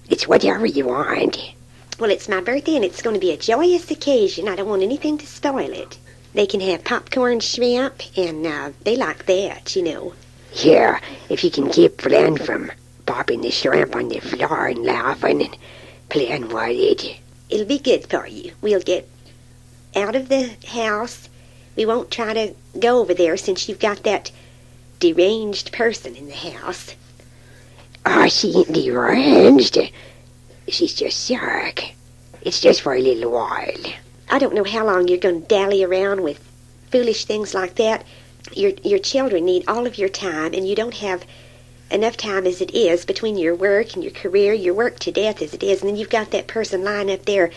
It's whatever you want. Well, it's my birthday, and it's going to be a joyous occasion. I don't want anything to spoil it. They can have popcorn shrimp, and they like that, you know. Yeah, if you can keep Glenn from popping the shrimp on the floor and laughing and playing with it. It'll be good for you. We'll get out of the house. We won't try to go over there since you've got that deranged person in the house. Oh, she ain't deranged. She's just sick. It's just for a little while. I don't know how long you're going to dally around with foolish things like that. Your children need all of your time, and you don't have enough time as it is between your work and your career. You work to death as it is, and then you've got that person lying up there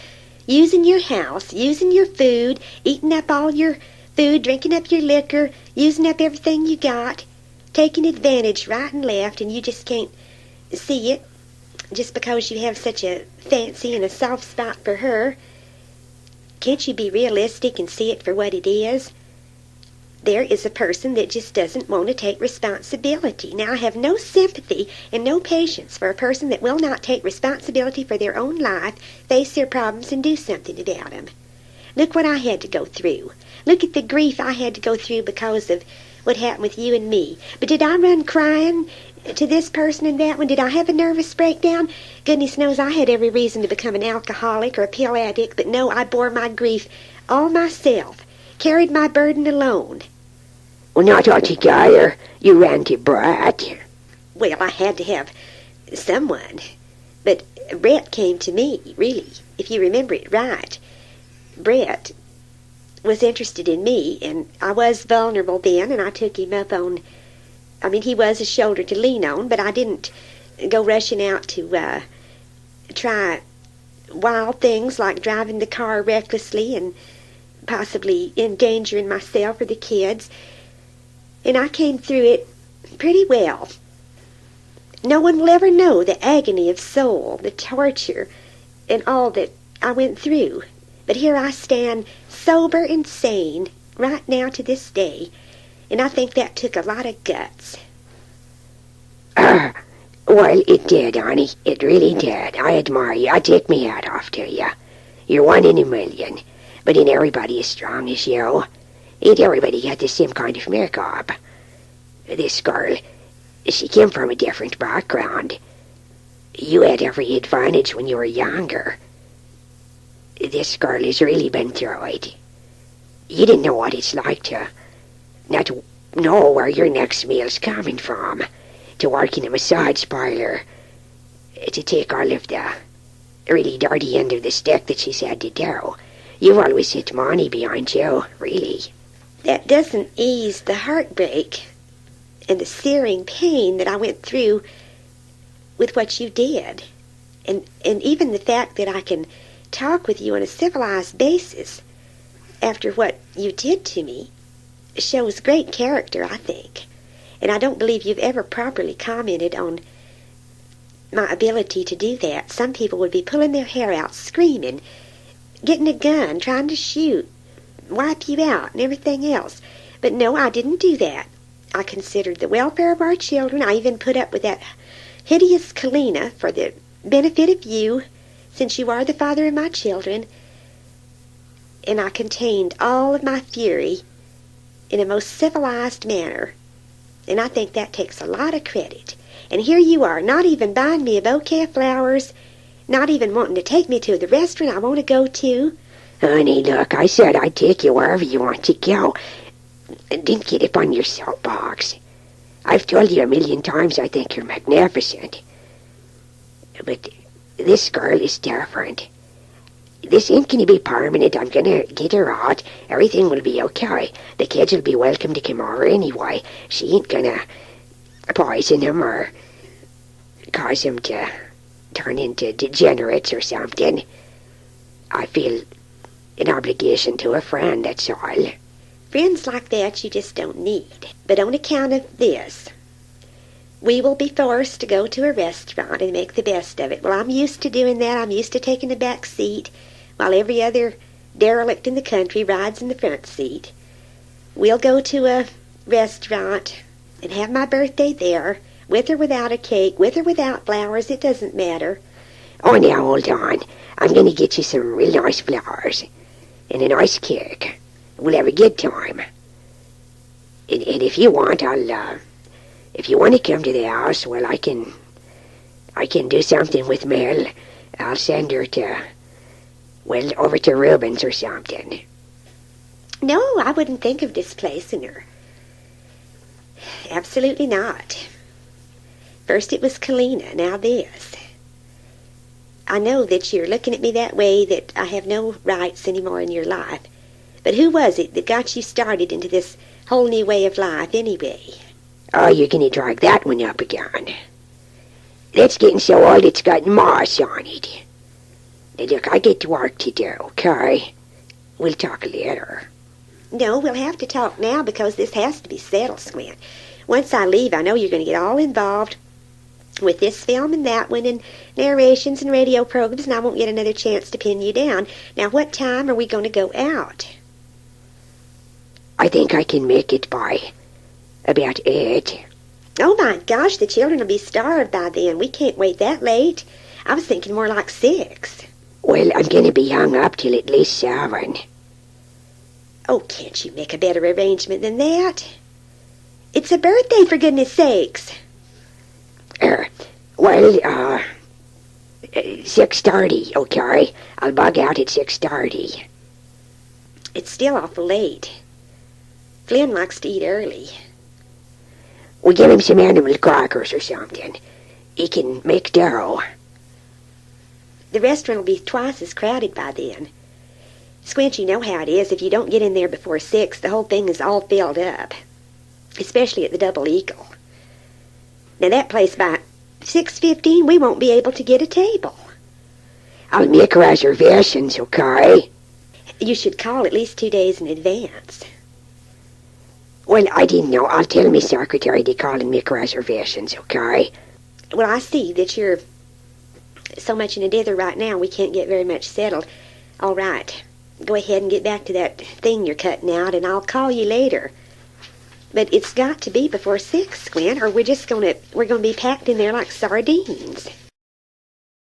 using your house, using your food, eating up all your food, drinking up your liquor, using up everything you got, taking advantage right and left, and you just can't see it just because you have such a fancy and a soft spot for her. Can't you be realistic and see it for what it is? There is a person that just doesn't want to take responsibility. Now, I have no sympathy and no patience for a person that will not take responsibility for their own life, face their problems, and do something about them. Look what I had to go through. Look at the grief I had to go through because of what happened with you and me. But did I run crying to this person and that one? Did I have a nervous breakdown? Goodness knows I had every reason to become an alcoholic or a pill addict, but no, I bore my grief all myself, carried my burden alone. Well, not altogether. You ran to Brett. Well, I had to have someone. But Brett came to me, really, if you remember it right. Brett was interested in me, and I was vulnerable then, and I took him up on... I mean, he was a shoulder to lean on, but I didn't go rushing out to try wild things like driving the car recklessly and possibly endangering myself or the kids. And I came through it pretty well. No one will ever know the agony of soul, the torture, and all that I went through. But here I stand, sober and sane, right now to this day, and I think that took a lot of guts. Well, it did, honey. It really did. I admire you. I take my hat off to you. You're one in a million. But ain't everybody as strong as you? Ain't everybody got the same kind of makeup? This girl, she came from a different background. You had every advantage when you were younger. This girl has really been through it. You didn't know what it's like to not know where your next meal's coming from, to work in a massage parlor, to take all of the really dirty end of the stick that she's had to do. You've always hit money behind you, really. That doesn't ease the heartbreak and the searing pain that I went through with what you did. And even the fact that I can talk with you on a civilized basis after what you did to me shows great character, I think. And I don't believe you've ever properly commented on my ability to do that. Some people would be pulling their hair out, screaming, getting a gun, trying to shoot, wipe you out, and everything else. But no, I didn't do that. I considered the welfare of our children. I even put up with that hideous Kalina for the benefit of you, since you are the father of my children. And I contained all of my fury in a most civilized manner. And I think that takes a lot of credit. And here you are, not even buying me a bouquet of flowers, not even wanting to take me to the restaurant I want to go to. Honey, look, I said I'd take you wherever you want to go. Didn't get up on your soapbox. I've told you a million times I think you're magnificent. But this girl is different. This ain't gonna be permanent. I'm gonna get her out. Everything will be okay. The kids will be welcome to come over anyway. She ain't gonna poison him or cause him to turn into degenerates or something. I feel an obligation to a friend, that's all. Friends like that you just don't need. But on account of this, we will be forced to go to a restaurant and make the best of it. Well, I'm used to doing that. I'm used to taking the back seat while every other derelict in the country rides in the front seat. We'll go to a restaurant and have my birthday there, with or without a cake, with or without flowers, it doesn't matter. Oh, now hold on. I'm going to get you some real nice flowers and a nice cake. We'll have a good time. And if you want, if you want to come to the house, well, I can do something with Mel. I'll send her over to Reuben's or something. No, I wouldn't think of displacing her. Absolutely not. First it was Kalina, now this. I know that you're looking at me that way, that I have no rights anymore in your life. But who was it that got you started into this whole new way of life anyway? Oh, you're going to drag that one up again. That's getting so old it's got moss on it. Now look, I get work to do, okay? We'll talk later. No, we'll have to talk now because this has to be settled, Squint. Once I leave, I know you're going to get all involved with this film and that one and narrations and radio programs, and I won't get another chance to pin you down. Now, what time are we going to go out? I think I can make it by about 8. Oh, my gosh, the children will be starved by then. We can't wait that late. I was thinking more like 6. Well, I'm going to be hung up till at least 7. Oh, can't you make a better arrangement than that? It's a birthday, for goodness sakes. 6:30, okay? I'll bug out at 6:30. It's still awful late. Flynn likes to eat early. We'll give him some animal crackers or something. He can make dough. The restaurant will be twice as crowded by then. Squint, you know how it is. If you don't get in there before 6, the whole thing is all filled up. Especially at the Double Eagle. Now that place by 6:15, we won't be able to get a table. I'll make reservations, okay? You should call at least 2 days in advance. Well, I didn't know. I'll tell my secretary to call and make reservations, okay? Well, I see that you're so much in a dither right now, we can't get very much settled. All right. Go ahead and get back to that thing you're cutting out, and I'll call you later. But it's got to be before 6, Squint, or we're gonna be packed in there like sardines.